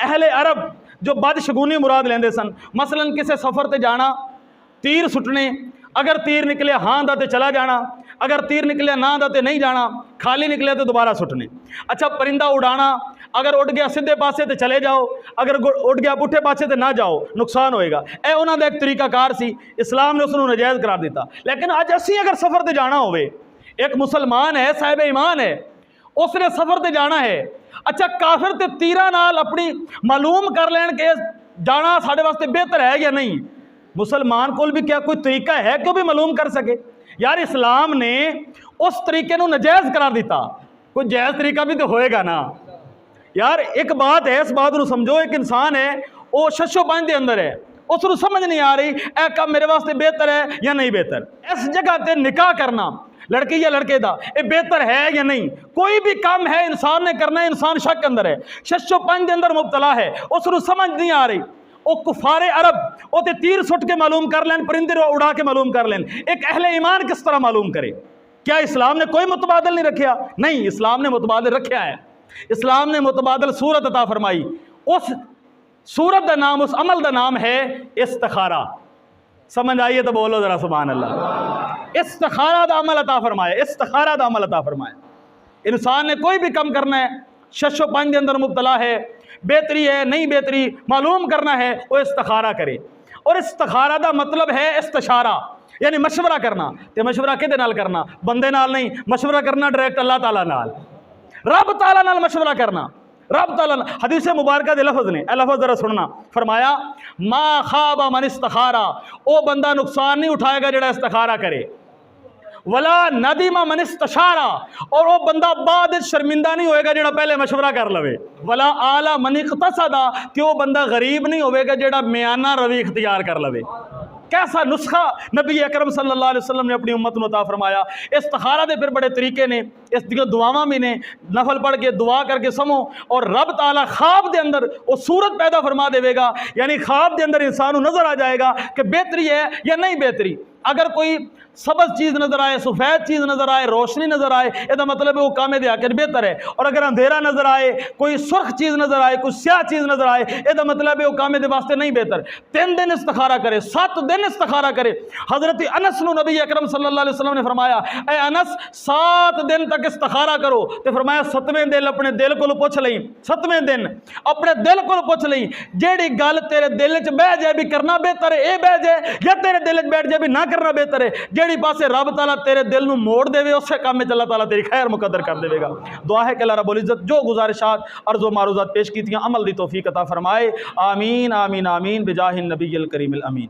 अहले अरब जो बदशगुनी मुराद लेंदे सन, मसलन किसी सफ़र ते जाना, तीर सुटने, अगर तीर निकले हाँ दा ते चला जाना, अगर तीर निकले ना दा ते नहीं जाना, खाली निकले तो दोबारा सुटने। अच्छा, परिंदा उड़ाना, अगर उड़ गया सीधे पासे तो चले जाओ, अगर उड़ गया पुठे पासे तो ना जाओ, नुकसान होएगा। यह उन्होंने एक तरीकाकार सी, इस्लाम ने उसनों नजायज़ करार दिता। लेकिन अज असी अगर सफ़र ते जाना होवे, एक मुसलमान है, साहिब ईमान है, उसने सफ़र ते जाना है। अच्छा, काफिर ते तीरा नाल अपनी मालूम कर लैन के जाना साढ़े वास्ते बेहतर है या नहीं, मुसलमान को भी क्या कोई तरीका है कि भी मालूम कर सके? यार, इस्लाम ने उस तरीके को नजायज़ करार दिता, कोई जायज़ तरीका भी तो होएगा ना। यार, एक बात है, इस बात को समझो, एक इंसान है, वो शशो पांच के अंदर है, उसको समझ नहीं आ रही ए काम मेरे वास्ते बेहतर है या नहीं बेहतर। इस जगह पे निकाह करना लड़की या लड़के दा ये बेहतर है या नहीं, कोई भी काम है इंसान ने करना है, इंसान शक अंदर है, शशो पांच के अंदर मुबतला है, उसको समझ नहीं आ रही। वो कुफारे अरब वो ते तीर सुट के मालूम कर लें, परिंदे उड़ा के मालूम कर लें, एक अहले ईमान किस तरह मालूम करे? क्या इस्लाम ने कोई मुतबादल नहीं रखा? नहीं, इस्लाम ने मुतबादल रखा है। इस्लाम ने मुतबादल सूरत अता फरमाई, उस सूरत का नाम, उस अमल का नाम है इस्तिखारा। समझ आइए तो बोलो जरा सुभान अल्लाह। इस्तिखारा दा अमल अता फरमाया, इस्तिखारा दा अमल अता फरमाया। इंसान ने कोई भी कम करना है, शशो पांच के अंदर मुबतला है, बेहतरी है नहीं बेहतरी मालूम करना है, वो इस्तिखारा करे। और इस्तिखारा दा मतलब है इस्तिशारा, यानी मशवरा करना। तो मशवरा किहदे नाल करना? बंदे नाल नहीं, मशवरा करना डायरेक्ट अल्लाह ताला नाल, रब ताला नाल मशवरा करना। रब ताला हदीस मुबारक दे लफज ने, लफज जरा सुनना, फरमाया मा खाबा मन इस्तिखारा, वो बंदा नुकसान नहीं उठाएगा जेड़ा इस्तिखारा करे, वला नदीमा मन इस्तशारा, और वो बंदा बाद शर्मिंदा नहीं होएगा जेड़ा पहले मशवरा कर लवे, वला आला मन इख्तसदा, कि वो बंदा गरीब नहीं होएगा जेड़ा मियाना रवि इख्तियार कर लवे। कैसा नुस्खा नबी अकरम सल्लल्लाहु अलैहि वसल्लम ने अपनी उम्मत को अता फरमाया। इस्तिखारा दे फिर बड़े तरीके ने, इस दुआवां भी ने, नफल पढ़ के दुआ करके समो, और रब ताला ख्वाब के अंदर वो सूरत पैदा फरमा देगा, यानी ख्वाब के अंदर इंसान को नजर आ जाएगा कि बेहतरी है या नहीं बेहतरी। अगर कोई सबज चीज़ नज़र आए, सफ़ेद चीज़ नज़र आए, रोशनी नज़र आए, इसका मतलब है वो कामे दे आकर बेहतर है। और अगर अंधेरा नज़र आए, कोई सुर्ख चीज़ नज़र आए, कोई स्याह चीज़ नज़र आए, इसका मतलब है वो कामे दे वास्ते नहीं बेहतर। 3 दिन इस्तिखारा करे, 7 दिन इस्तिखारा करे। हज़रत अनस नू नबी अकरम सल्लल्लाहु अलैहि वसल्लम ने फरमाया, ए अनस 7 दिन तक इस्तिखारा करो। तो फरमाया 7वें दिन अपने दिल को पुछ लई, 7वें दिन अपने दिल को पुछ लई, जेड़ी गल तेरे दिल च बह जाए भी करना बेहतर है, ये बह जाए, या तेरे दिल च बैठ जाए भी ना करना बेहतर है, जेड़ी पासे रब ताला तेरे दिल नू मोड़ देवे, उस काम में अल्लाह ताला तेरी खैर मुकद्दर कर देगा। दुआ है कि अल्लाह रब्बुल इज्जत जो गुजारिशात अर्ज़ो मारूज़ात पेश की अमल दी तौफीक अता फरमाए। आमीन आमीन आमीन बिजाहिन नबील करीमिल अमीन।